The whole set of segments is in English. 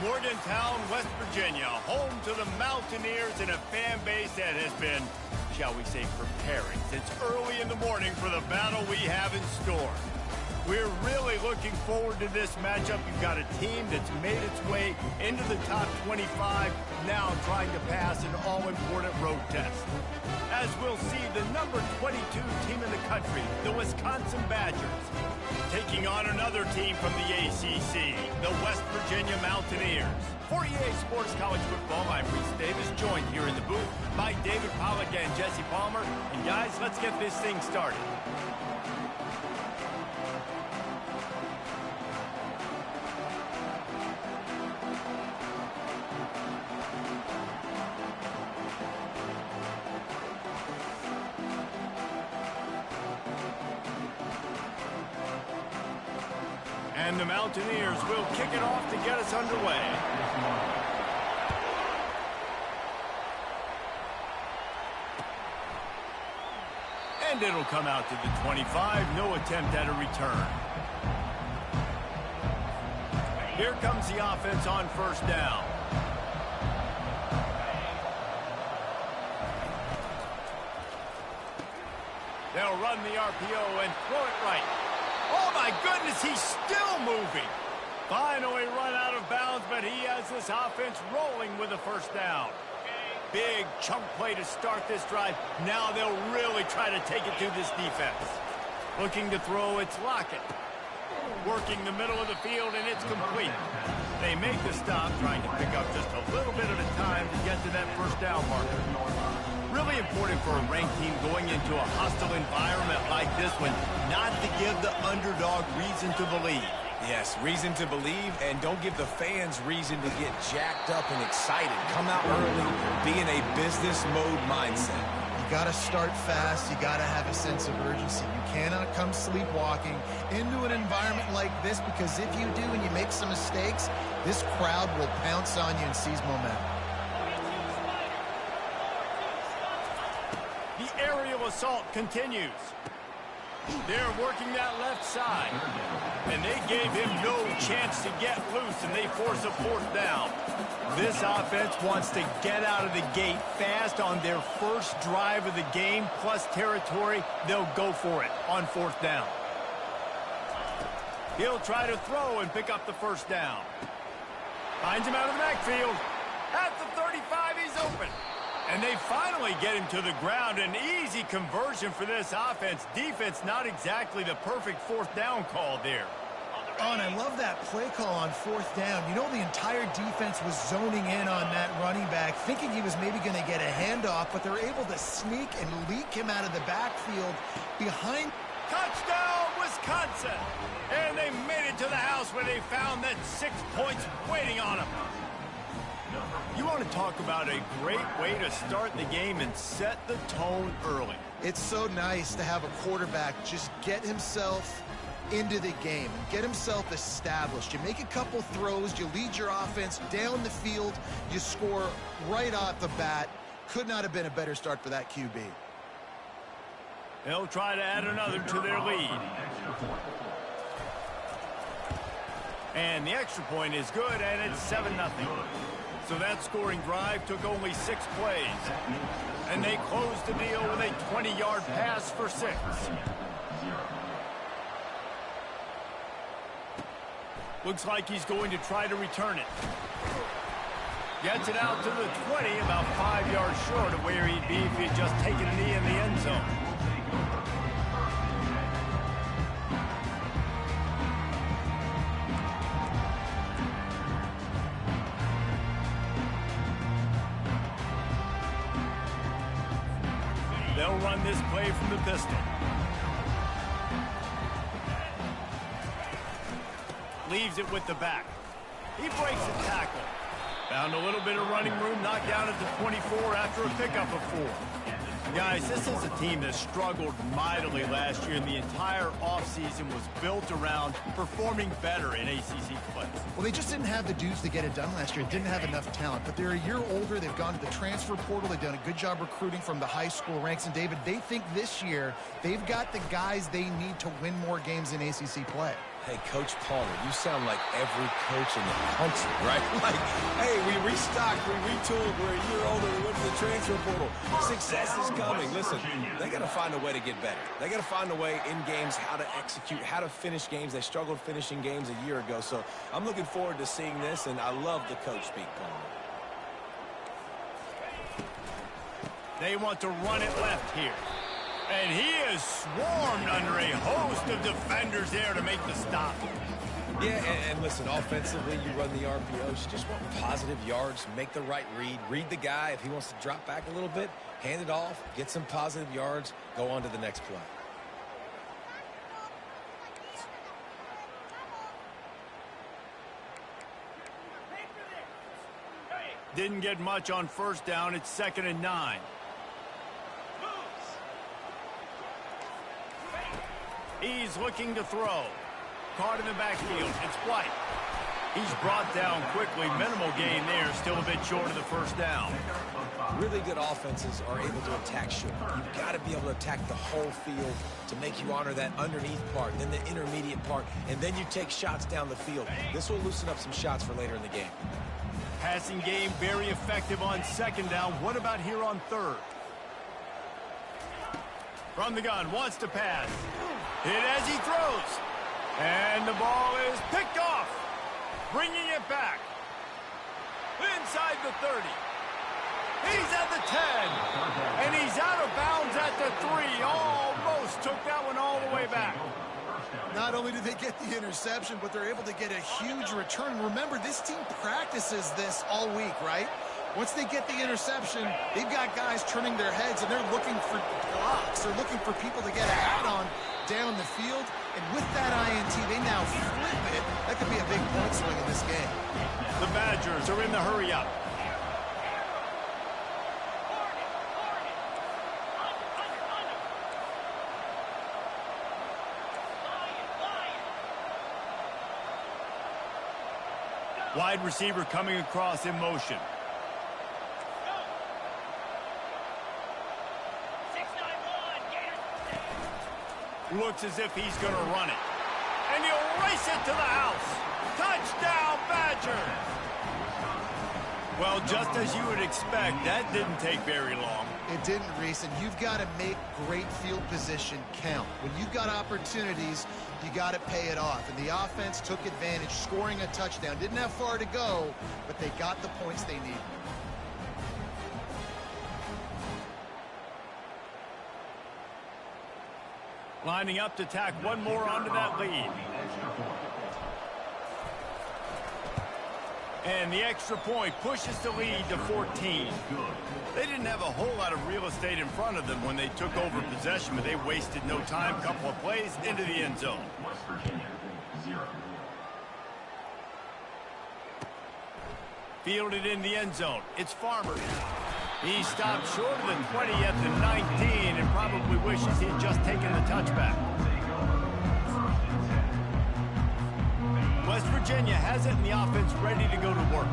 Morgantown, West Virginia, home to the Mountaineers and a fan base that has been, shall we say, preparing since early in the morning for the battle we have in store. We're really looking forward to this matchup. You've got a team that's made its way into the top 25, now trying to pass an all-important road test. As we'll see, the number 22 team in the country, the Wisconsin Badgers, taking on another team from the ACC, the West Virginia Mountaineers. For EA Sports College Football, I'm Reese Davis, joined here in the booth by David Pollack and Jesse Palmer. And guys, let's get this thing started. And the Mountaineers will kick it off to get us underway. And it'll come out to the 25. No attempt at a return. Here comes the offense on first down. They'll run the RPO and throw it right. Oh, my goodness, he's still moving. Finally run out of bounds, but he has this offense rolling with a first down. Big chunk play to start this drive. Now they'll really try to take it to this defense. Looking to throw, it's Lockett. Working the middle of the field, and it's complete. They make the stop, trying to pick up just a little bit at a time to get to that first down marker. Really important for a ranked team going into a hostile environment like this one, not to give the underdog reason to believe. Yes, reason to believe, and don't give the fans reason to get jacked up and excited. Come out early, be in a business mode mindset. You got to start fast. You got to have a sense of urgency. You cannot come sleepwalking into an environment like this, because if you do and you make some mistakes, this crowd will pounce on you and seize momentum. The aerial assault continues. They're working that left side. And they gave him no chance to get loose, and they force a fourth down. This offense wants to get out of the gate fast on their first drive of the game, plus territory. They'll go for it on fourth down. He'll try to throw and pick up the first down. Finds him out of the backfield. At the 35, he's open. And they finally get him to the ground. An easy conversion for this offense. Defense, not exactly the perfect fourth down call there. Oh, and I love that play call on fourth down. You know, the entire defense was zoning in on that running back, thinking he was maybe going to get a handoff, but they're able to sneak and leak him out of the backfield behind. Touchdown, Wisconsin! And they made it to the house where they found that 6 points waiting on them. You want to talk about a great way to start the game and set the tone early. It's so nice to have a quarterback just get himself into the game and get himself established. You make a couple throws, you lead your offense down the field, you score right off the bat. Could not have been a better start for that QB. They'll try to add another to their lead. And the extra point is good, and it's 7-0. So that scoring drive took only 6 plays. And they closed the deal with a 20-yard pass for 6. Looks like he's going to try to return it. Gets it out to the 20, about 5 yards short of where he'd be if he had just taken a knee in the end zone. They'll run this play from the pistol. Leaves it with the back. He breaks a tackle. Found a little bit of running room, knocked down at the 24 after a pickup of 4. Guys, this is a team that struggled mightily last year, and the entire offseason was built around performing better in ACC play. Well, they just didn't have the dudes to get it done last year. Didn't have enough talent. But they're a year older. They've gone to the transfer portal. They've done a good job recruiting from the high school ranks. And, David, they think this year they've got the guys they need to win more games in ACC play. Hey, Coach Palmer, you sound like every coach in the country, right? Like, hey, we restocked, we retooled, we're a year older, we went to the transfer portal. Success is coming. Listen, they got to find a way to get better. They got to find a way in games how to execute, how to finish games. They struggled finishing games a year ago, so I'm looking forward to seeing this, and I love the coach speak, Palmer. They want to run it left here. And he is swarmed under a host of defenders there to make the stop. Yeah, and listen, offensively, you run the RPOs. You just want positive yards, make the right read the guy. If he wants to drop back a little bit, hand it off, get some positive yards, go on to the next play. Didn't get much on first down. It's 2nd and 9. He's looking to throw. Caught in the backfield. It's White. He's brought down quickly. Minimal gain there. Still a bit short of the first down. Really good offenses are able to attack short. You've got to be able to attack the whole field to make you honor that underneath part, then the intermediate part, and then you take shots down the field. This will loosen up some shots for later in the game. Passing game very effective on 2nd down. What about here on 3rd? From the gun, wants to pass. Hit as he throws. And the ball is picked off. Bringing it back. Inside the 30. He's at the 10. And he's out of bounds at the 3. Almost took that one all the way back. Not only did they get the interception, but they're able to get a huge return. Remember, this team practices this all week, right? Once they get the interception, they've got guys turning their heads, and they're looking for blocks. They're looking for people to get a hat on down the field. And with that INT, they now flip it. That could be a big point swing in this game. The Badgers are in the hurry-up. Wide receiver coming across in motion. Looks as if he's going to run it. And he'll race it to the house. Touchdown, Badger! Well, just as you would expect, that didn't take very long. It didn't, Reese, and you've got to make great field position count. When you've got opportunities, you got to pay it off. And the offense took advantage, scoring a touchdown. Didn't have far to go, but they got the points they needed. Lining up to tack one more onto that lead. And the extra point pushes the lead to 14. They didn't have a whole lot of real estate in front of them when they took over possession, but they wasted no time. Couple of plays into the end zone. Fielded in the end zone. It's Farmer. He stopped short of the 20 at the 19 and probably wishes he had just taken the touchback. West Virginia has it in the offense ready to go to work.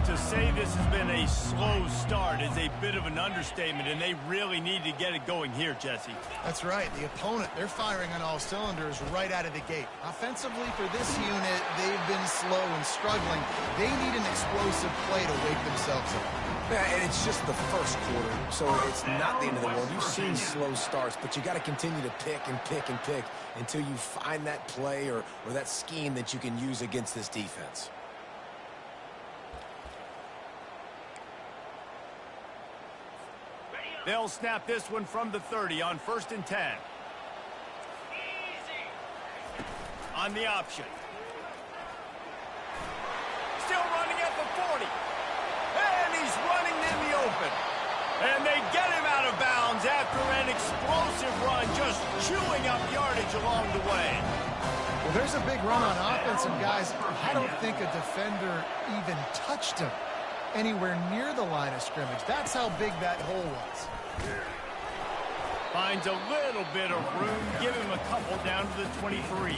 To say this has been a slow start is a bit of an understatement, and they really need to get it going here, Jesse. That's right. The opponent, they're firing on all cylinders right out of the gate. Offensively, for this unit, they've been slow and struggling. They need an explosive play to wake themselves up. Yeah, and it's just the first quarter, so it's not the end of the world. You've seen slow starts, but you got to continue to pick and pick and pick until you find that play or that scheme that you can use against this defense. They'll snap this one from the 30 on 1st and 10. On the option. Still running at the 40. And he's running in the open. And they get him out of bounds after an explosive run, just chewing up yardage along the way. Well, there's a big run on offense, and guys, I don't think a defender even touched him anywhere near the line of scrimmage. That's how big that hole was. Finds a little bit of room, give him a couple down to the 23.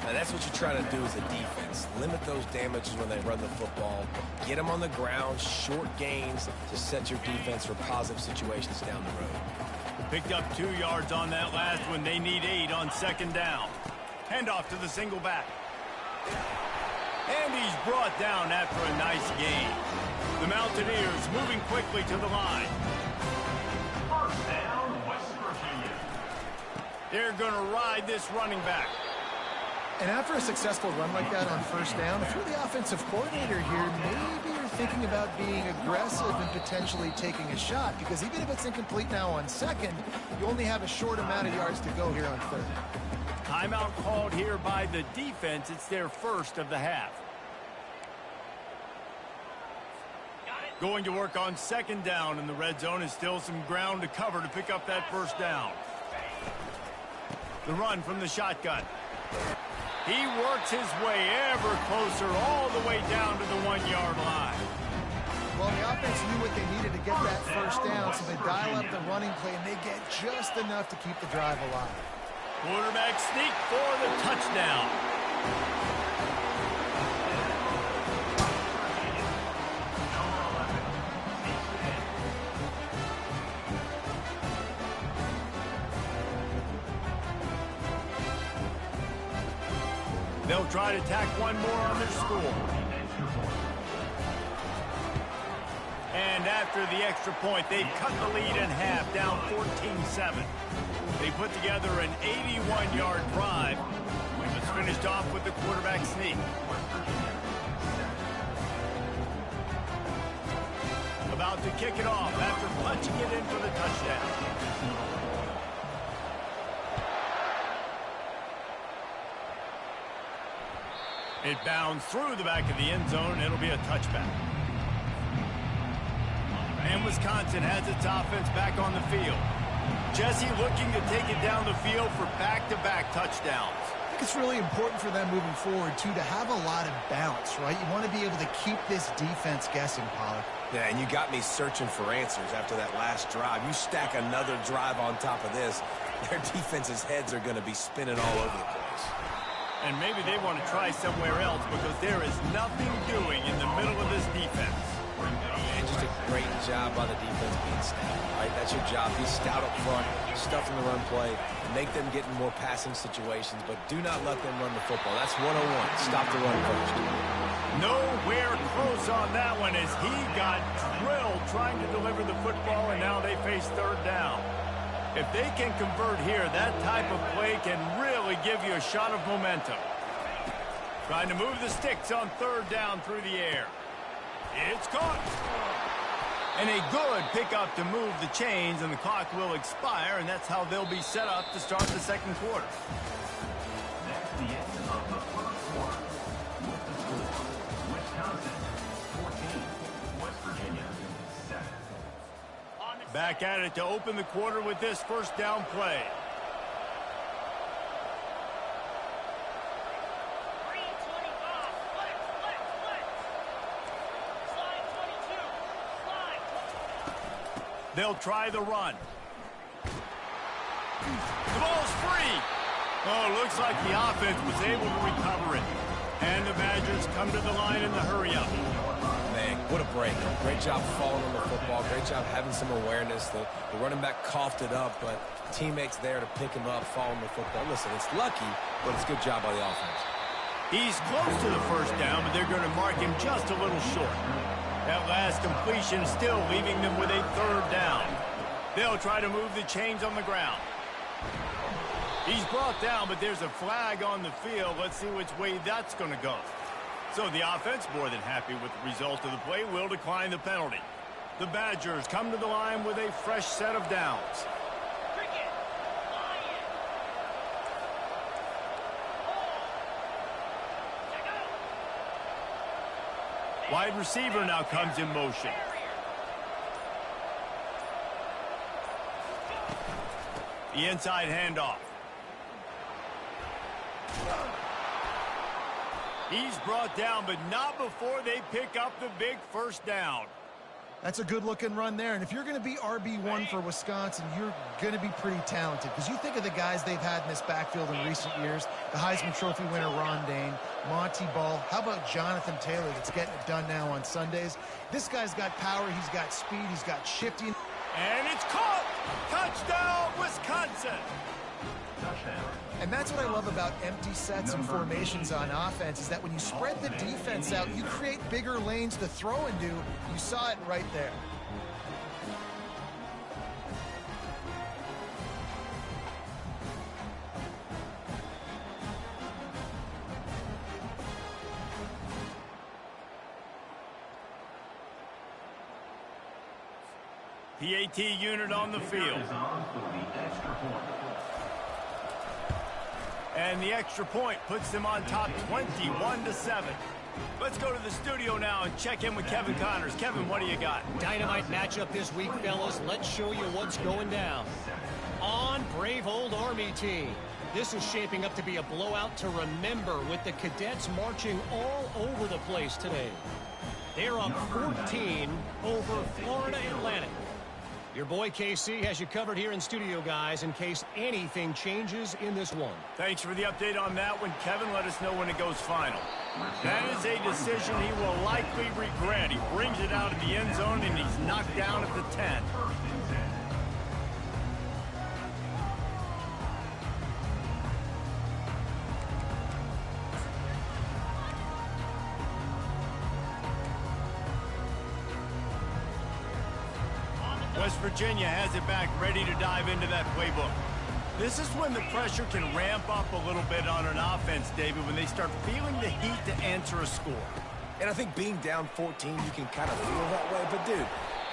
Now, that's what you try to do as a defense. Limit those damages when they run the football. Get them on the ground, short gains to set your defense for positive situations down the road. Picked up 2 yards on that last one. They need 8 on 2nd down. Handoff to the single back. And he's brought down after a nice gain. The Mountaineers moving quickly to the line. First down, West Virginia. They're going to ride this running back. And after a successful run like that on 1st down, if you're the offensive coordinator here, maybe you're thinking about being aggressive and potentially taking a shot, because even if it's incomplete now on 2nd, you only have a short amount of yards to go here on 3rd. Timeout called here by the defense. It's their first of the half. Going to work on 2nd down, and the red zone is still some ground to cover to pick up that 1st down. The run from the shotgun. He works his way ever closer all the way down to the 1-yard line. Well, the offense knew what they needed to get that 1st down, so they dial up the running play, and they get just enough to keep the drive alive. Quarterback sneak for the touchdown. They'll try to tack one more on their score. And after the extra point, they've cut the lead in half, down 14-7. They put together an 81-yard drive. It's finished off with the quarterback sneak. About to kick it off after punching it in for the touchdown. It bounds through the back of the end zone, and it'll be a touchback. And Wisconsin has its offense back on the field. Jesse looking to take it down the field for back-to-back touchdowns. I think it's really important for them moving forward, too, to have a lot of bounce, right? You want to be able to keep this defense guessing, Pollard. Yeah, and you got me searching for answers after that last drive. You stack another drive on top of this, their defense's heads are going to be spinning all over the place. And maybe they want to try somewhere else because there is nothing doing in the middle of this defense. And just a great job by the defense being stout, right? That's your job. Be stout up front, stuff in the run play, make them get in more passing situations, but do not let them run the football. That's 101. Stop the run first. Nowhere close on that one as he got drilled trying to deliver the football, and now they face 3rd down. If they can convert here, that type of play can really give you a shot of momentum. Trying to move the sticks on 3rd down through the air. It's caught. And a good pickup to move the chains, and the clock will expire, and that's how they'll be set up to start the 2nd quarter. That's the end of the first quarter. With the score, Wisconsin 14, West Virginia 7. Back at it to open the quarter with this 1st down play. They'll try the run. The ball's free. Oh, looks like the offense was able to recover it. And the Badgers come to the line in the hurry-up. Man, What a break. Great job falling on the football. Great job having some awareness. The running back coughed it up, but teammates there to pick him up, fall on the football. Listen, it's lucky, but it's a good job by the offense. He's close to the first down, but they're going to mark him just a little short. That last completion still leaving them with a third down. They'll try to move the chains on the ground. He's brought down, but there's a flag on the field. Let's see which way that's going to go. So the offense, more than happy with the result of the play, will decline the penalty. The Badgers come to the line with a fresh set of downs. Wide receiver now comes in motion. The inside handoff. He's brought down, but not before they pick up the big first down. That's a good-looking run there. And if you're going to be RB1 for Wisconsin, you're going to be pretty talented. Because you think of the guys they've had in this backfield in recent years, the Heisman Trophy winner Ron Dayne, Monty Ball. How about Jonathan Taylor that's getting it done now on Sundays? This guy's got power. He's got speed. He's got shifting. And it's caught. Touchdown, Wisconsin. And that's what I love about empty sets and formations on offense is that when you spread the defense out, you create bigger lanes to throw into. You saw it right there. PAT unit on the field. And the extra point puts them on top 21-7. Let's go to the studio now and check in with Kevin Connors. Kevin, what do you got? Dynamite matchup this week, fellas. Let's show you what's going down. On brave old Army team. This is shaping up to be a blowout to remember with the cadets marching all over the place today. They're up 14 over Florida Atlantic. Your boy KC has you covered here in studio, guys, in case anything changes in this one. Thanks for the update on that one, Kevin. Let us know when it goes final. That is a decision he will likely regret. He brings it out of the end zone, and he's knocked down at the 10. West Virginia has it back, ready to dive into that playbook. This is when the pressure can ramp up a little bit on an offense, David, when they start feeling the heat to answer a score. And I think being down 14, you can kind of feel that way. But, dude,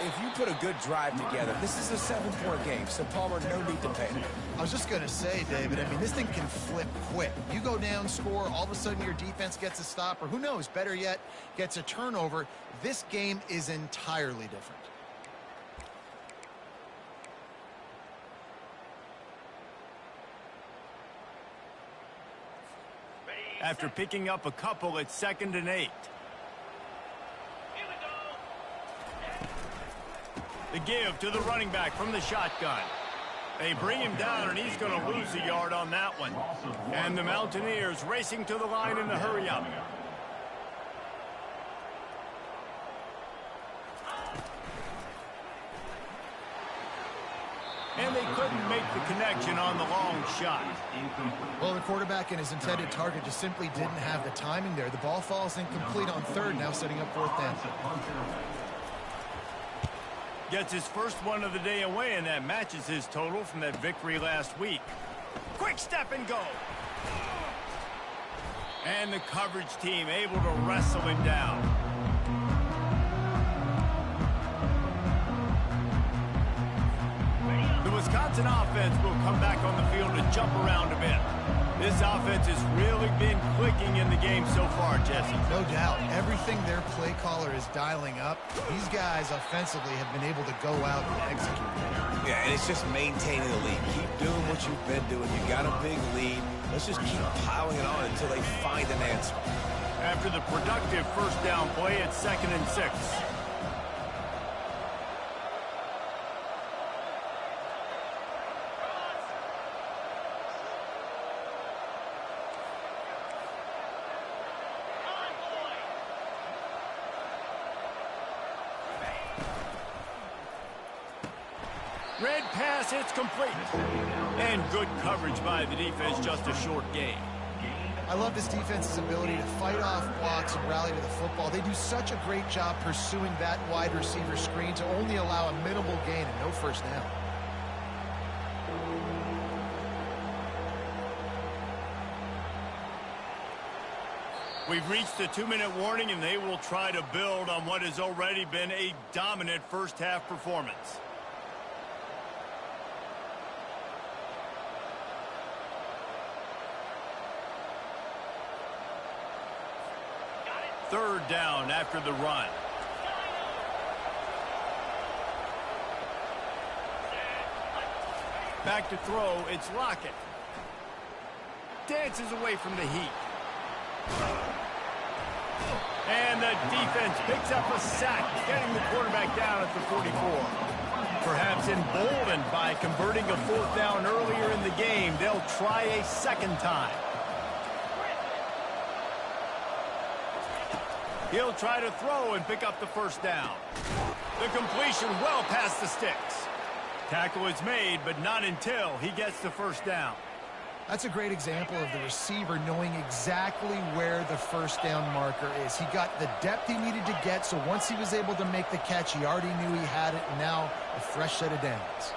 if you put a good drive together, this is a 7-point game, so Palmer, no need to panic. I was just going to say, David, I mean, this thing can flip quick. You go down, score, all of a sudden your defense gets a stop, or who knows, better yet, gets a turnover. This game is entirely different. After picking up a couple, it's 2nd and 8. The give to the running back from the shotgun. They bring him down, and he's going to lose a yard on that one. And the Mountaineers racing to the line in a hurry-up. And they couldn't make the connection on the long shot. Well, the quarterback and his intended target just simply didn't have the timing there. The ball falls incomplete on 3rd, now setting up 4th down. Gets his first one of the day away, and that matches his total from that victory last week. Quick step and go. And the coverage team able to wrestle him down. The Wisconsin offense will come back on the field and jump around a bit. This offense has really been clicking in the game so far, Jesse. No doubt. Everything their play caller is dialing up, these guys offensively have been able to go out and execute. Yeah, and it's just maintaining the lead. Keep doing what you've been doing. You got a big lead. Let's just keep piling it on until they find an answer. After the productive first down play, it's 2nd and 6. Red pass, it's complete. And good coverage by the defense, just a short gain. I love this defense's ability to fight off blocks and rally to the football. They do such a great job pursuing that wide receiver screen to only allow a minimal gain and no first down. We've reached the 2-minute warning, and they will try to build on what has already been a dominant first-half performance. Third down after the run. Back to throw, it's Lockett. Dances away from the heat. And the defense picks up a sack, getting the quarterback down at the 44. Perhaps emboldened by converting a fourth down earlier in the game, they'll try a second time. He'll try to throw and pick up the first down. The completion well past the sticks. Tackle is made, but not until he gets the first down. That's a great example of the receiver knowing exactly where the first down marker is. He got the depth he needed to get, so once he was able to make the catch, he already knew he had it, and now a fresh set of downs.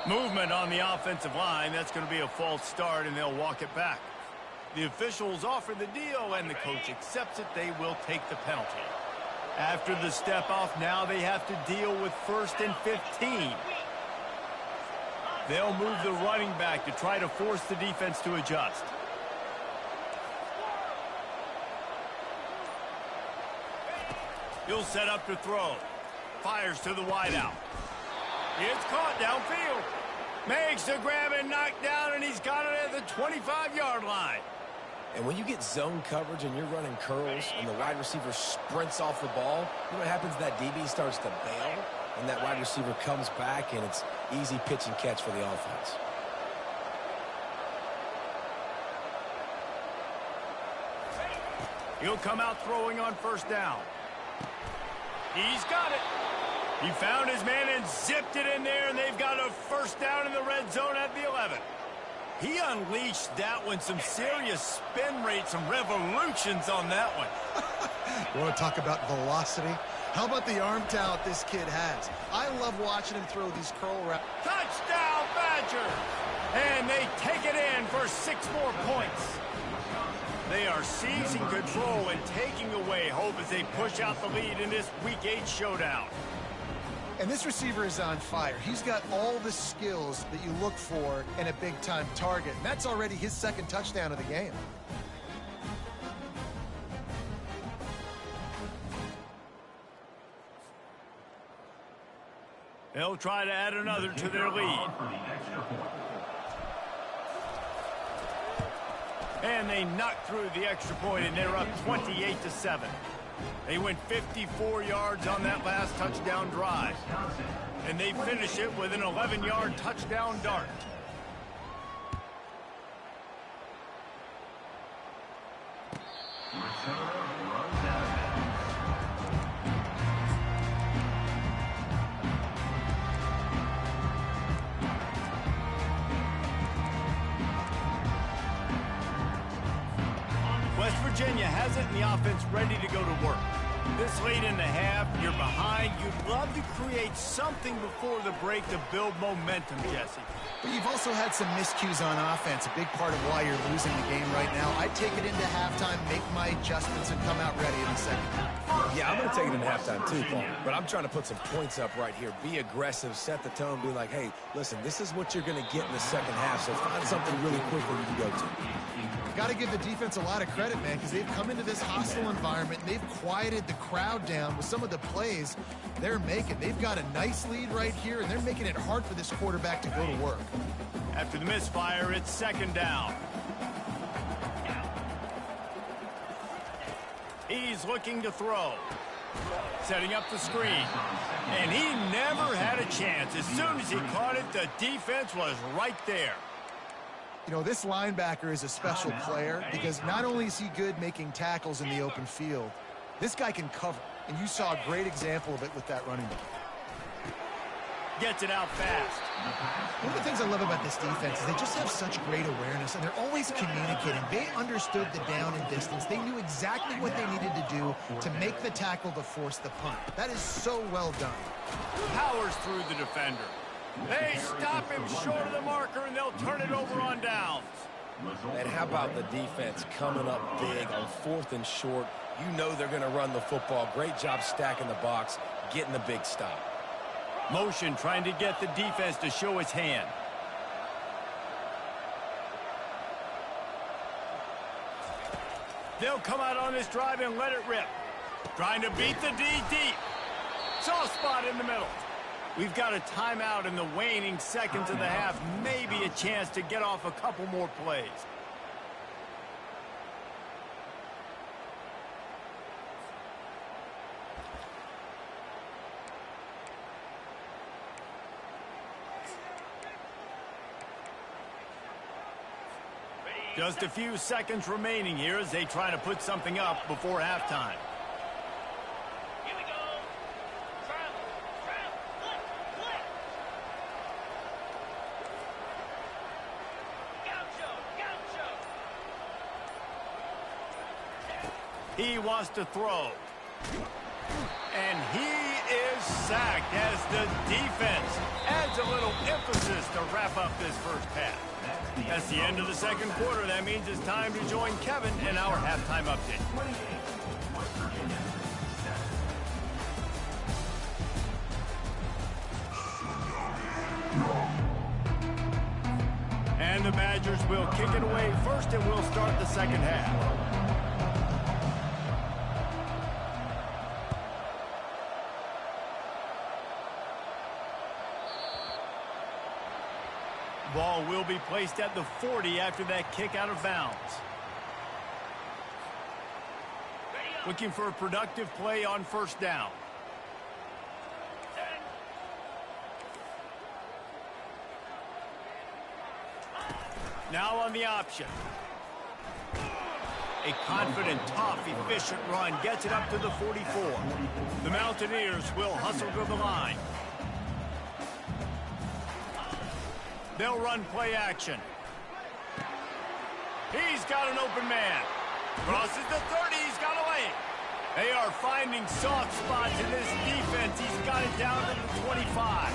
Movement on the offensive line. That's going to be a false start, and they'll walk it back. The officials offer the deal, and the coach accepts it. They will take the penalty. After the step off, now they have to deal with 1st and 15. They'll move the running back to try to force the defense to adjust. He'll set up to throw. Fires to the wideout. It's caught downfield. Makes the grab and knock down, and he's got it at the 25-yard line. And when you get zone coverage and you're running curls and the wide receiver sprints off the ball, you know what happens? That DB starts to bail, and that wide receiver comes back, and it's easy pitch and catch for the offense. He'll come out throwing on first down. He's got it. He found his man and zipped it in there, and they've got a first down in the red zone at the 11. He unleashed that one. Some serious spin rate, some revolutions on that one. You want to talk about velocity? How about the arm talent this kid has? I love watching him throw these curl routes. Touchdown, Badgers! And they take it in for 6 more points. They are seizing control and taking away hope as they push out the lead in this Week 8 showdown. And this receiver is on fire. He's got all the skills that you look for in a big-time target. And that's already his 2nd touchdown of the game. They'll try to add another to their lead. And they knock through the extra point, and they're up 28-7. They went 54 yards on that last touchdown drive. And they finish it with an 11-yard touchdown dart. West Virginia has it, and the offense ready to go to work. This late in the half, you're behind. You'd love to create something before the break to build momentum, Jesse. But you've also had some miscues on offense, a big part of why you're losing the game right now. I'd take it into halftime, make my adjustments, and come out ready in the second half. Yeah, I'm going to take it into halftime too, Paul. But I'm trying to put some points up right here. Be aggressive, set the tone, be like, hey, listen, this is what you're going to get in the second half, so find something really quickly you can go to. Got to give the defense a lot of credit, man, because they've come into this hostile environment, and they've quieted the crowd down with some of the plays they're making. They've got a nice lead right here, and they're making it hard for this quarterback to go to work. After the misfire, it's 2nd down. He's looking to throw. Setting up the screen. And he never had a chance. As soon as he caught it, the defense was right there. You know, this linebacker is a special player because not only is he good making tackles in the open field, this guy can cover. And you saw a great example of it with that running back. Gets it out fast. One of the things I love about this defense is they just have such great awareness, and they're always communicating. They understood the down and distance. They knew exactly what they needed to do to make the tackle to force the punt. That is so well done. Powers through the defender. They stop him short of the marker, and they'll turn it over on downs. And how about the defense coming up big on 4th and short? You know they're going to run the football. Great job stacking the box, getting the big stop. Motion trying to get the defense to show its hand. They'll come out on this drive and let it rip. Trying to beat the D deep. Soft spot in the middle. We've got a timeout in the waning seconds of the half. Maybe a chance to get off a couple more plays. Just a few seconds remaining here as they try to put something up before halftime. Here we go. Trap, flip. Gaucho. He wants to throw. And he is sacked as the defense adds a little emphasis to wrap up this first half. That's the end of the second quarter. That means it's time to join Kevin in our halftime update. And the Badgers will kick it away first, and we'll start the second half. Ball will be placed at the 40 after that kick out of bounds. Looking for a productive play on first down. Now on the option. A confident, tough, efficient run gets it up to the 44. The Mountaineers will hustle to the line. They'll run play action. He's got an open man. Crosses the 30. He's got a lane. They are finding soft spots in this defense. He's got it down to the 25.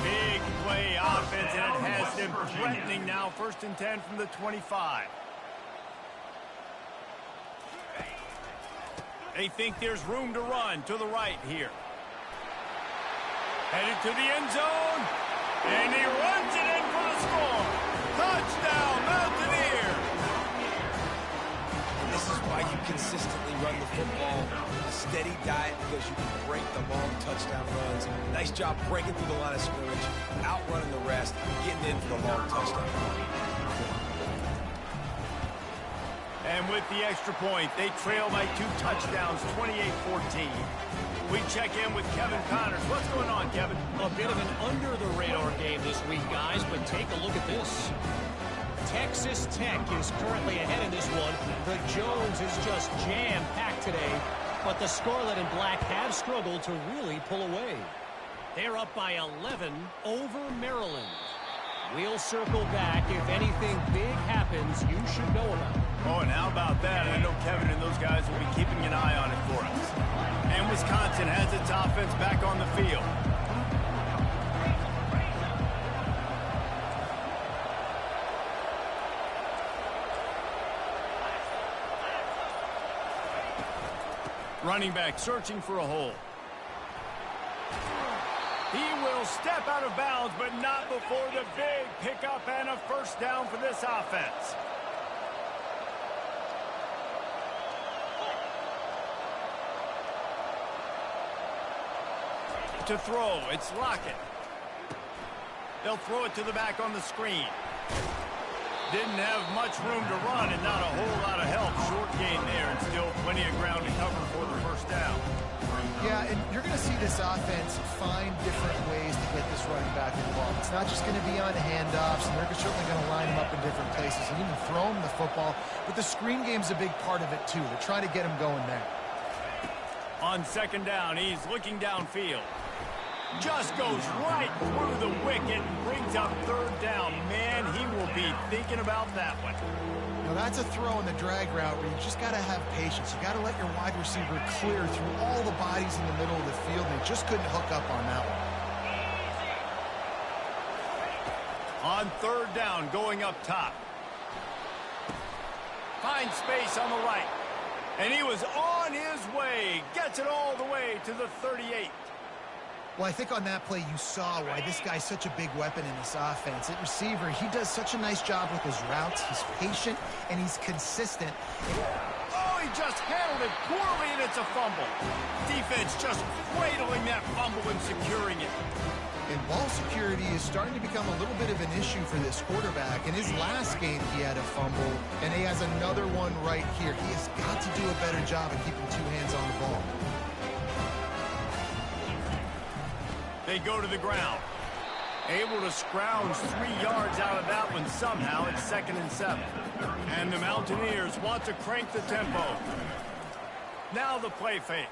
Big play offense, and it has them threatening now. 1st and 10 from the 25. They think there's room to run to the right here. Headed to the end zone. And he runs it in for the score. Touchdown, Mountaineers. This is why you consistently run the football. A steady diet because you can break the long touchdown runs. Nice job breaking through the line of scrimmage, outrunning the rest, getting in for the long touchdown. And with the extra point, they trail by 2 touchdowns, 28-14. We check in with Kevin Connors. What's going on, Kevin? A bit of an under-the-radar game this week, guys, but take a look at this. Texas Tech is currently ahead in this one. The Jones is just jam-packed today, but the Scarlet and Black have struggled to really pull away. They're up by 11 over Maryland. We'll circle back. If anything big happens, you should know about it. Oh, and how about that? I know Kevin and those guys will be keeping an eye on it for us. And Wisconsin has its offense back on the field. Running back searching for a hole. He will step out of bounds, but not before the big pickup and a first down for this offense. To throw, it's Lockett. They'll throw it to the back on the screen. Didn't have much room to run and not a whole lot of help. Short gain there and still plenty of ground to cover for the first down. Yeah, and you're going to see this offense find different ways to get this running back involved. It's not just going to be on handoffs, and they're certainly going to line him up in different places and even throw him the football. But the screen game's a big part of it, too. They're trying to get him going there. On second down, he's looking downfield. Just goes right through the wicket and brings up third down. Man, he will be thinking about that one. Now that's a throw in the drag route where you just got to have patience. You got to let your wide receiver clear through all the bodies in the middle of the field, and they just couldn't hook up on that one. On third down, going up top. Finds space on the right. And he was on his way. Gets it all the way to the 38. Well, I think on that play you saw why this guy's such a big weapon in this offense. At receiver, he does such a nice job with his routes. He's patient, and he's consistent. Oh, he just handled it poorly, and it's a fumble. Defense just cradling that fumble and securing it. And ball security is starting to become a little bit of an issue for this quarterback. In his last game, he had a fumble, and he has another one right here. He has got to do a better job of keeping two hands on the ball. They go to the ground. Able to scrounge 3 yards out of that one somehow. It's 2nd and 7. And the Mountaineers want to crank the tempo. Now the play fake.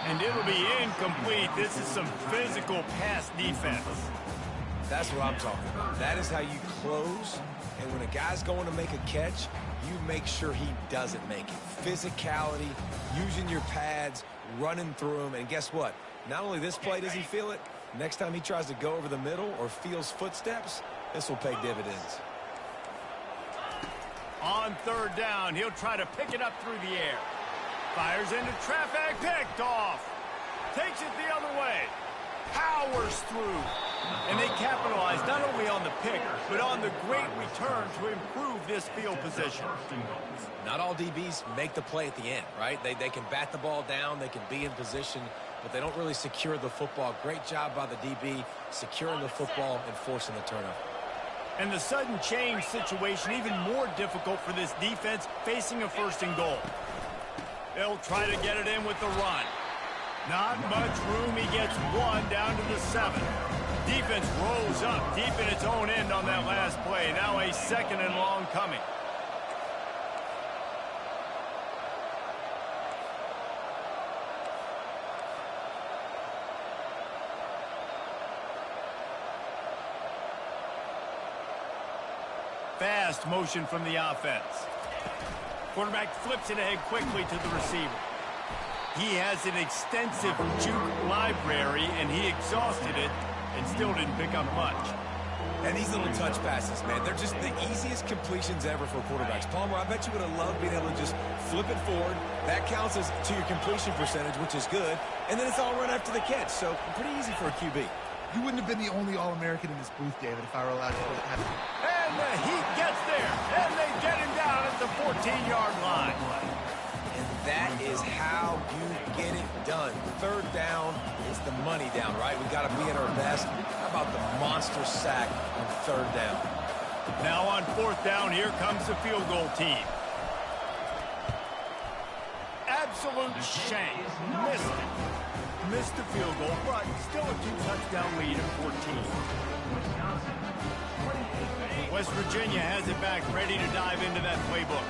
And it'll be incomplete. This is some physical pass defense. That's what I'm talking about. That is how you close. And when a guy's going to make a catch, you make sure he doesn't make it. Physicality, using your pads, running through them. And guess what? Not only this play does he feel it, next time he tries to go over the middle or feels footsteps, this will pay dividends. On third down, he'll try to pick it up through the air. Fires into traffic, picked off. Takes it the other way. Powers through. And they capitalize not only on the pick, but on the great return to improve this field position. Not all DBs make the play at the end, right? They can bat the ball down, they can be in position, but they don't really secure the football. Great job by the DB securing the football and forcing the turnover. And the sudden change situation even more difficult for this defense facing a 1st and goal. They'll try to get it in with the run. Not much room. He gets one down to the 7. Defense rolls up deep in its own end on that last play. Now a 2nd and long coming. Fast motion from the offense. Quarterback flips it ahead quickly to the receiver. He has an extensive juke library, and he exhausted it and still didn't pick up much. And these little touch passes, man, they're just the easiest completions ever for quarterbacks. Palmer, I bet you would have loved being able to just flip it forward. That counts as to your completion percentage, which is good. And then it's all run after the catch, so pretty easy for a QB. You wouldn't have been the only All-American in this booth, David, if I were allowed to put it that way. And the Heat gets there, and they get him down at the 14-yard line. And that is how you get it done. Third down, it's the money down, right? We got to be at our best. How about the monster sack on third down? Now on 4th down, here comes the field goal team. Absolute shank. Missed it. Missed the field goal, but still a 2-touchdown lead at 14. West Virginia has it back, ready to dive into that playbook.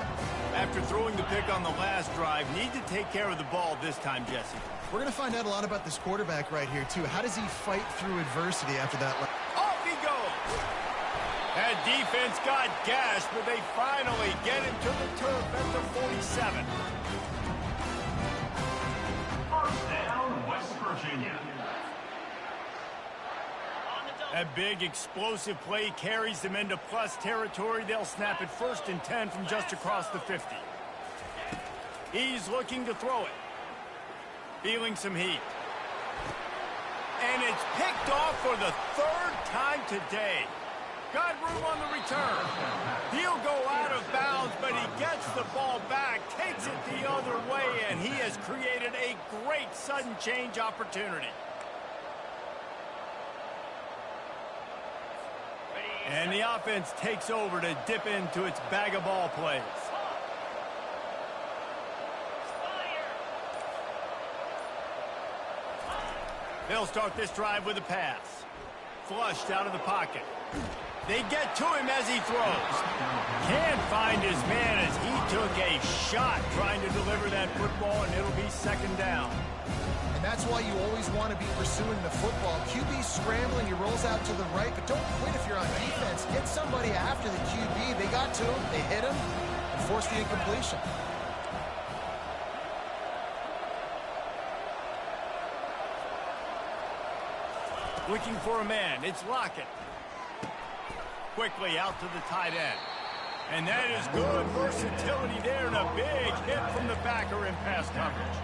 After throwing the pick on the last drive, need to take care of the ball this time, Jesse. We're going to find out a lot about this quarterback right here, too. How does he fight through adversity after that? Off he goes! That defense got gashed, but they finally get him to the turf at the 47. First down, West Virginia. A big explosive play carries them into plus territory. They'll snap it 1st and 10 from just across the 50. He's looking to throw it. Feeling some heat. And it's picked off for the 3rd time today. Got room on the return. He'll go out of bounds, but he gets the ball back, takes it the other way, and he has created a great sudden change opportunity. And the offense takes over to dip into its bag of ball plays. They'll start this drive with a pass. Flushed out of the pocket. They get to him as he throws. Can't find his man as he took a shot trying to deliver that football, and it'll be second down. And that's why you always want to be pursuing the football. QB scrambling, he rolls out to the right, but don't quit if you're on defense. Get somebody after the QB. They got to him, they hit him, and forced the incompletion. Looking for a man. It's Lockett. Quickly out to the tight end. And that is good versatility there, and a big hit from the backer in pass coverage.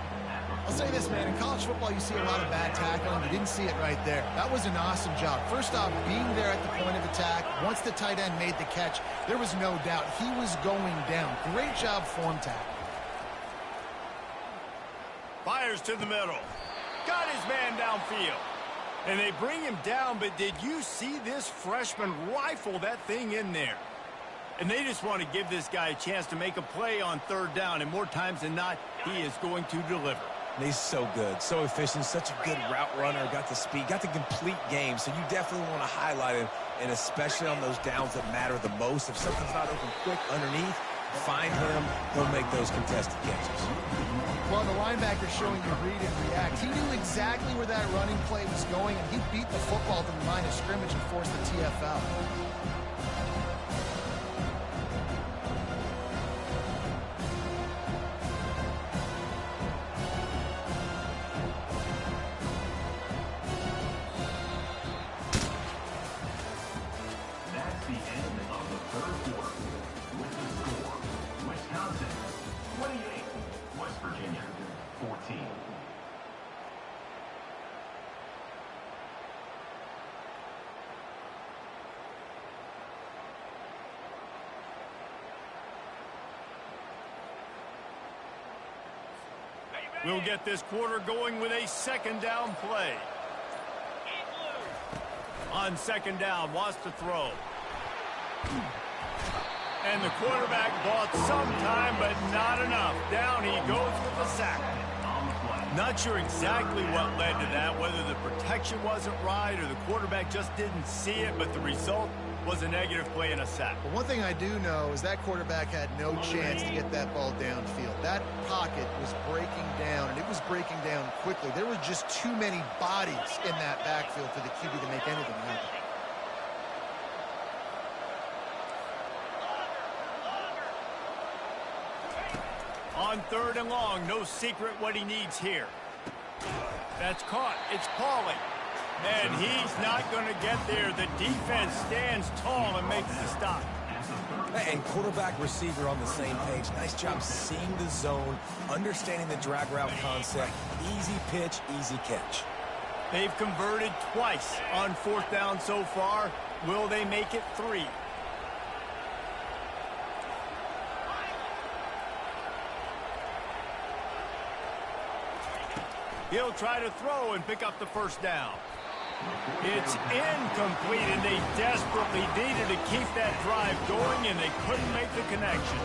I'll say this, man. In college football, you see a lot of bad tackling. You didn't see it right there. That was an awesome job. First off, being there at the point of attack. Once the tight end made the catch, there was no doubt he was going down. Great job form tackle. Fires to the middle. Got his man downfield. And they bring him down, but did you see this freshman rifle that thing in there? And they just want to give this guy a chance to make a play on third down, and more times than not, he is going to deliver. He's so good, so efficient, such a good route runner, got the speed, got the complete game, so you definitely want to highlight him, and especially on those downs that matter the most. If something's not open quick underneath, find him, he'll make those contested catches. Well, the linebacker showing you read and react. He knew exactly where that running play was going, and he beat the football to the line of scrimmage and forced the TFL. That's the end of the third quarter. With the score, Wisconsin 28, West Virginia 14. We'll get this quarter going with a second down play. On second down, wants to throw. And the quarterback bought some time, but not enough. Down he goes with the sack. Not sure exactly what led to that, whether the protection wasn't right or the quarterback just didn't see it, but the result was a negative play and a sack. But one thing I do know is that quarterback had no chance to get that ball downfield. That pocket was breaking down, and it was breaking down quickly. There were just too many bodies in that backfield for the QB to make anything happen. On third and long, no secret what he needs here. That's caught. It's Pauly. And he's not going to get there. The defense stands tall and makes the stop. And quarterback, receiver on the same page. Nice job seeing the zone, understanding the drag route concept. Easy pitch, easy catch. They've converted twice on fourth down so far. Will they make it 3? He'll try to throw and pick up the first down. It's incomplete, and they desperately needed to keep that drive going, and they couldn't make the connection.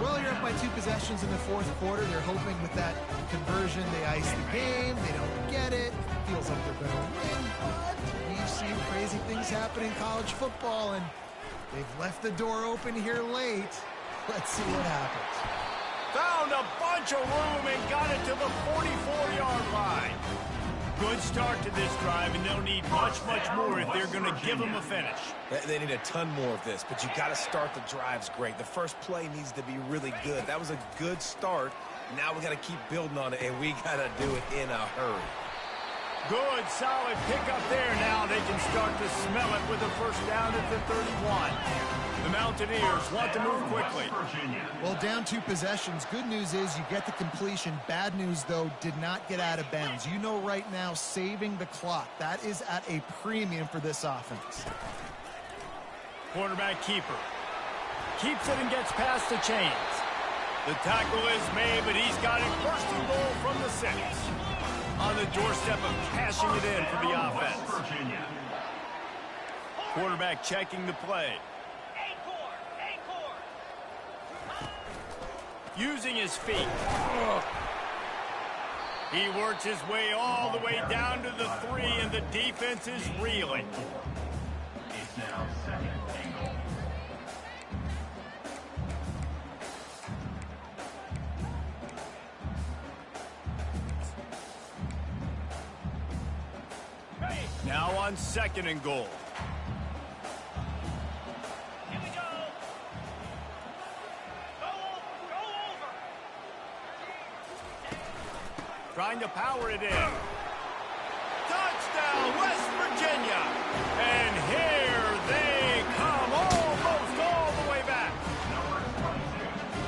Well, you're up by 2 possessions in the fourth quarter. They're hoping with that conversion they ice the game. They don't get it. Feels like they're going to win, but we've seen crazy things happen in college football, and they've left the door open here late. Let's see what happens. Found a bunch of room and got it to the 44-yard line. Good start to this drive, and they'll need much, much more if they're going to give them a finish. They need a ton more of this, but you got to start the drives great. The first play needs to be really good. That was a good start. Now we got to keep building on it, and we got to do it in a hurry. Good, solid pickup there. Now they can start to smell it with a first down at the 31. The Mountaineers want to move quickly. Well, down 2 possessions. Good news is you get the completion. Bad news, though, did not get out of bounds. You know right now, saving the clock. That is at a premium for this offense. Quarterback keeper. Keeps it and gets past the chains. The tackle is made, but he's got it first and goal from the 6. On the doorstep of cashing it in for the offense. Quarterback checking the play. Using his feet. He works his way all the way down to the 3, and the defense is reeling. It's now second and goal. Now on second and goal. Here we go. Go over. Trying to power it in. Touchdown, West Virginia. And here they come, almost all the way back.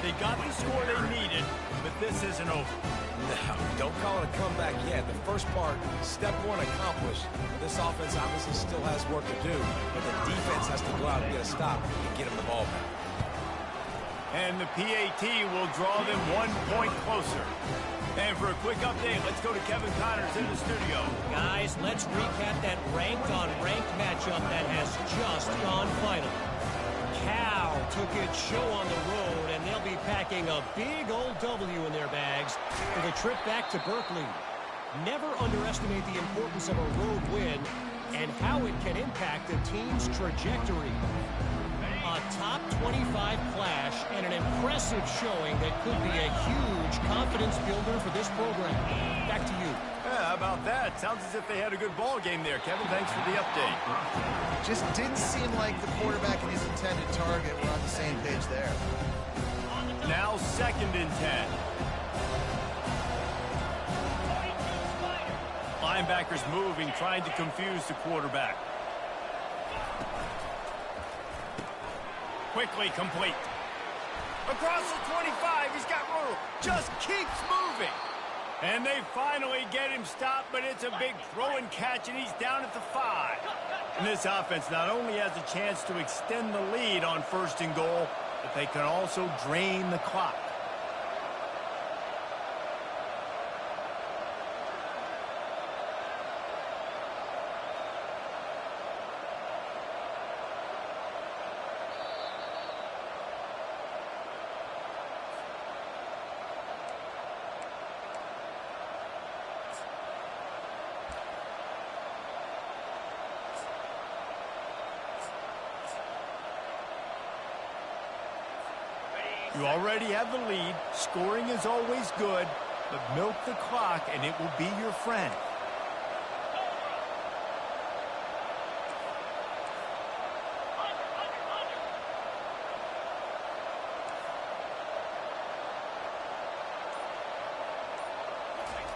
They got the score they needed, but this isn't over. No, don't call it a comeback yet. The first part, step 1 accomplished. This offense obviously still has work to do, but the defense has to go out and get a stop and get them the ball back. And the PAT will draw them 1 point closer. And for a quick update, let's go to Kevin Connors in the studio. Guys, let's recap that ranked-on-ranked matchup that has just gone final. Cal took its show on the road, and they'll be packing a big old W in their bags for the trip back to Berkeley. Never underestimate the importance of a road win and how it can impact a team's trajectory. A top 25 clash and an impressive showing that could be a huge confidence builder for this program. Back to you. Yeah, how about that? Sounds as if they had a good ball game there. Kevin, thanks for the update. Just didn't seem like the quarterback and his intended target were on the same page there. Now second and 10. Linebackers moving, trying to confuse the quarterback. Quickly complete. Across the 25, he's got room. Just keeps moving. And they finally get him stopped, but it's a big throw and catch, and he's down at the 5. And this offense not only has a chance to extend the lead on first and goal, but they can also drain the clock. You already have the lead. Scoring is always good, but milk the clock and it will be your friend.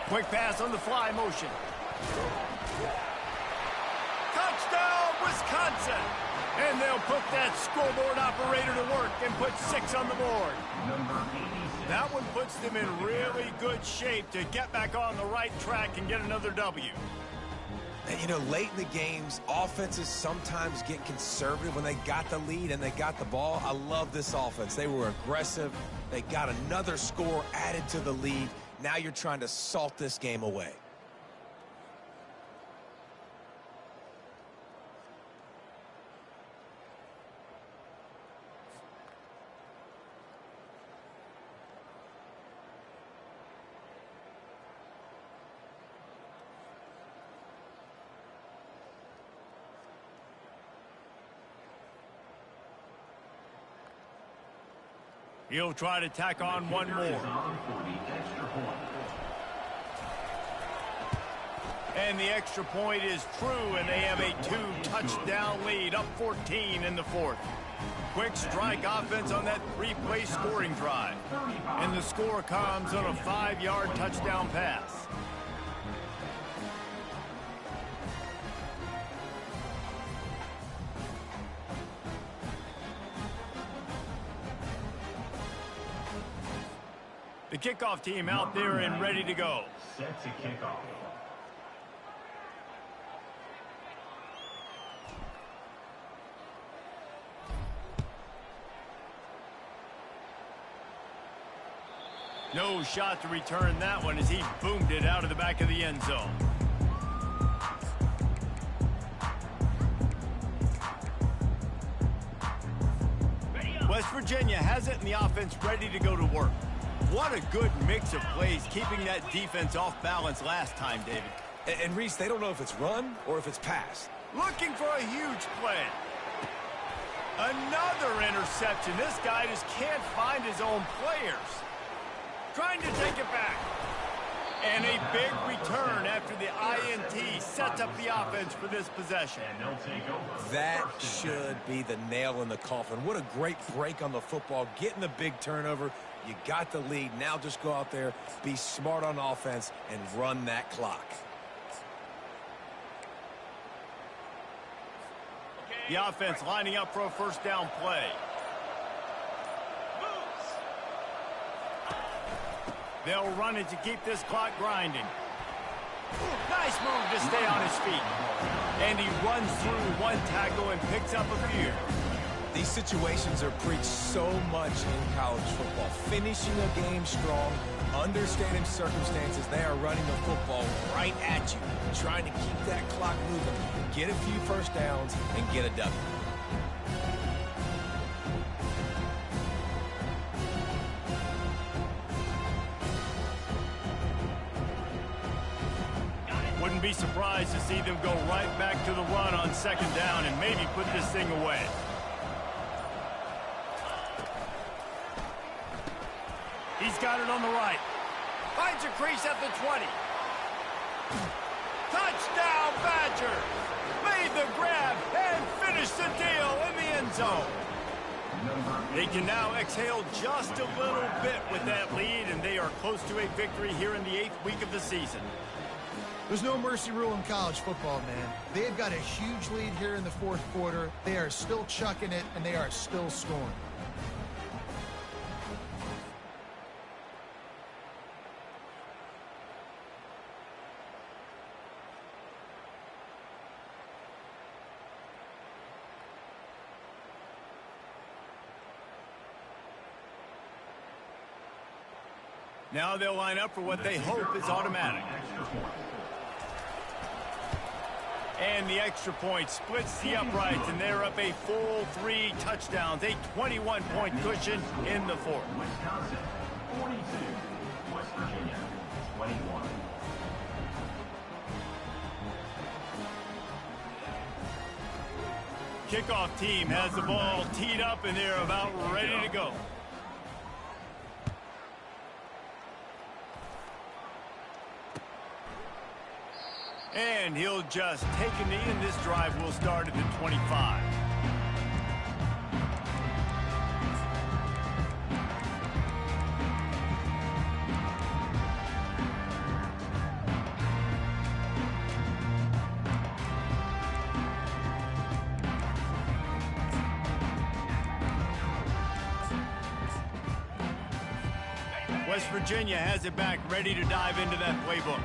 Quick pass on the fly motion. Touchdown, Wisconsin! And they'll put that scoreboard operator to work and put 6 on the board. That one puts them in really good shape to get back on the right track and get another W. And, you know, late in the games, offenses sometimes get conservative when they got the lead and they got the ball. I love this offense. They were aggressive. They got another score added to the lead. Now you're trying to salt this game away. He'll try to tack on one more. And the extra point is true, and they have a 2-touchdown lead, up 14 in the 4th. Quick strike offense on that 3-play scoring drive. And the score comes on a 5-yard touchdown pass. The kickoff team out there and ready to go. Set to kick off. No shot to return that one as he boomed it out of the back of the end zone. West Virginia has it, and the offense ready to go to work. What a good mix of plays, keeping that defense off balance last time, David. And Reese, they don't know if it's run or if it's pass. Looking for a huge play. Another interception. This guy just can't find his own players. Trying to take it back. And a big return after the INT sets up the offense for this possession. That should be the nail in the coffin. What a great break on the football. Getting the big turnover. You got the lead. Now just go out there, be smart on offense, and run that clock. The offense lining up for a first down play. They'll run it to keep this clock grinding. Nice move to stay on his feet. And he runs through one tackle and picks up a few. These situations are preached so much in college football. Finishing a game strong, understanding circumstances. They are running the football right at you, trying to keep that clock moving, get a few first downs, and get a W. Wouldn't be surprised to see them go right back to the run on second down and maybe put this thing away. He's got it on the right. Finds a crease at the 20. Touchdown, Badgers! Made the grab and finished the deal in the end zone. They can now exhale just a little bit with that lead, and they are close to a victory here in the 8th week of the season. There's no mercy rule in college football, man. They've got a huge lead here in the fourth quarter. They are still chucking it, and they are still scoring. Now they'll line up for what they hope is automatic. And the extra point splits the uprights, and they're up a full 3 touchdowns, a 21-point cushion in the fourth. Wisconsin, 42. West Virginia, 21. Kickoff team has the ball teed up, and they're about ready to go. And he'll just take a knee, and this drive will start at the 25. West Virginia has it back, ready to dive into that playbook.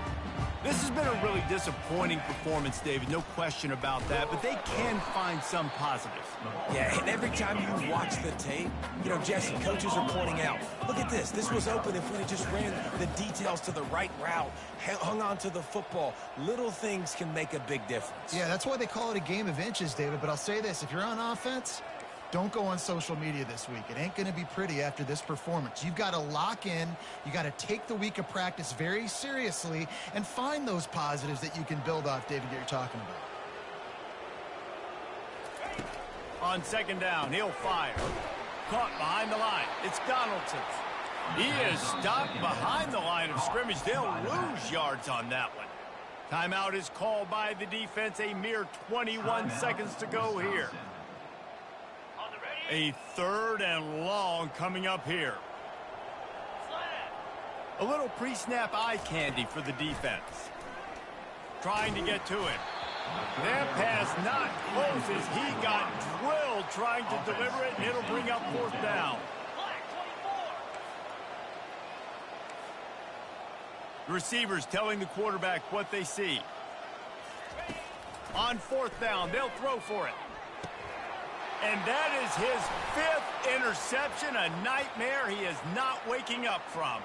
This has been a really disappointing performance, David, no question about that, but they can find some positives. Yeah, and every time you watch the tape, you know, Jesse, coaches are pointing out, look at this. This was open if we had just ran the details to the right route, hung on to the football. Little things can make a big difference. Yeah, that's why they call it a game of inches, David. But I'll say this, if you're on offense, don't go on social media this week. It ain't going to be pretty after this performance. You've got to lock in. You got to take the week of practice very seriously and find those positives that you can build off, David, that you're talking about. On second down, he'll fire. Caught behind the line. It's Donaldson. He is stopped behind the line of scrimmage. They'll lose yards on that one. Timeout is called by the defense. A mere 21 seconds to go here. A 3rd and long coming up here. A little pre-snap eye candy for the defense. Trying to get to it. That pass not close as he got drilled trying to deliver it, and it'll bring up 4th down. The receivers telling the quarterback what they see. On 4th down, they'll throw for it. And that is his 5th interception, a nightmare he is not waking up from.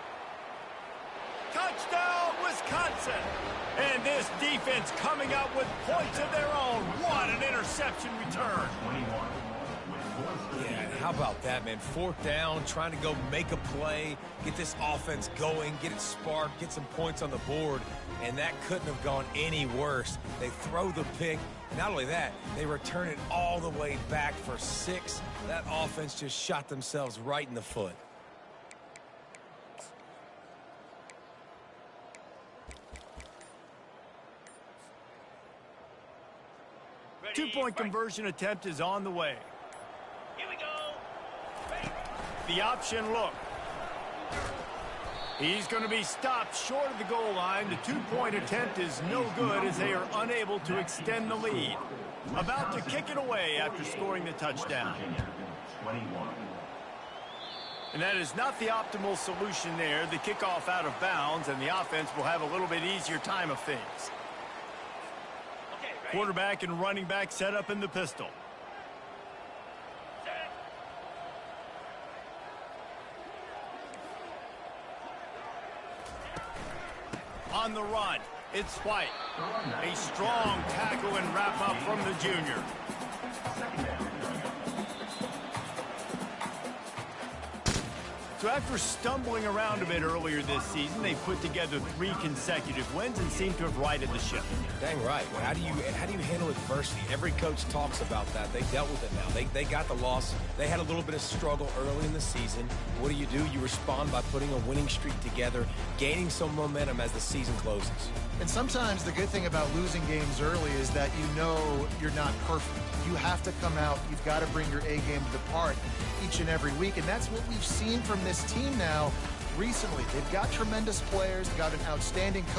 Touchdown, Wisconsin! And this defense coming up with points of their own. What an interception return. Yeah, how about that, man? Fourth down, trying to go make a play, get this offense going, get it sparked, get some points on the board, and that couldn't have gone any worse. They throw the pick. Not only that, they return it all the way back for 6. That offense just shot themselves right in the foot. Two-point conversion attempt is on the way. Here we go. The option look. He's going to be stopped short of the goal line. The two-point attempt is no good as they are unable to extend the lead. About to kick it away after scoring the touchdown. 21. And that is not the optimal solution there. The kickoff out of bounds, and the offense will have a little bit easier time of things. Okay, ready? Quarterback and running back set up in the pistol. Set. On the run, it's White. A strong tackle and wrap-up from the junior. So after stumbling around a bit earlier this season, they put together 3 consecutive wins and seem to have righted the ship. Dang right. How do you handle adversity? Every coach talks about that. They dealt with it now. They got the loss. They had a little bit of struggle early in the season. What do? You respond by putting a winning streak together, gaining some momentum as the season closes. And sometimes the good thing about losing games early is that you know you're not perfect. You have to come out. You've got to bring your A game to the part each and every week. And that's what we've seen from this team now recently. They've got tremendous players, got an outstanding coach.